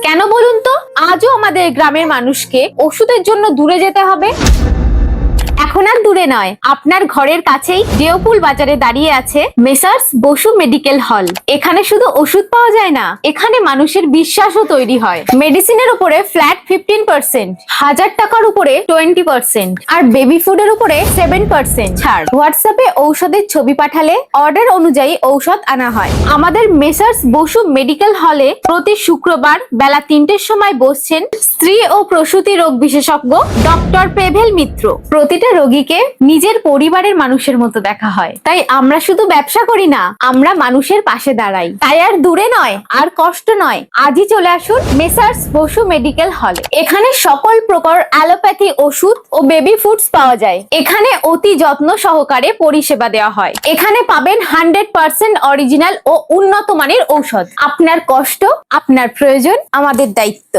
কেন বলুন তো? আজও আমাদের গ্রামের মানুষকে ওষুধের জন্য দূরে যেতে হবে। এখন আর দূরে নয়, আপনার ঘরের কাছেই দেওপুল বাজারে দাঁড়িয়ে আছে মেসার্স বসু মেডিকেল হল। এখানে শুধু ওষুধ পাওয়া যায় না, এখানে মানুষের বিশ্বাসও তৈরি হয়। মেডিসিনের উপরে ফ্ল্যাট 15%, 1000 টাকার উপরে 20%, আর বেবি ফুডের উপরে 7% ছাড়। হোয়াটসঅ্যাপে ঔষধের ছবি পাঠালে অর্ডার অনুযায়ী ঔষধ আনা হয়। আমাদের মেসার্স বসু মেডিকেল হলে প্রতি শুক্রবার বেলা 3টের সময় বসছেন স্ত্রী ও প্রসূতি রোগ বিশেষজ্ঞ ডক্টর পেভেল মিত্র। প্রতিটা রোগীকে নিজের পরিবারের মানুষের মতো দেখা হয়। তাই আমরা শুধু ব্যবসা করি না, আমরা মানুষের পাশে দাঁড়াই। তাই আর দূরে নয়, আর কষ্ট নয়, আজই চলে আসুন মেসার্স বসু মেডিকেল হলে। এখানে সকল প্রকার অ্যালোপ্যাথি ওষুধ ও বেবি ফুডস পাওয়া যায়। এখানে অতি যত্ন সহকারে পরিষেবা দেওয়া হয়। এখানে পাবেন 100% অরিজিনাল ও উন্নত মানের ঔষধ। আপনার কষ্ট, আপনার প্রয়োজন, আমাদের দায়িত্ব।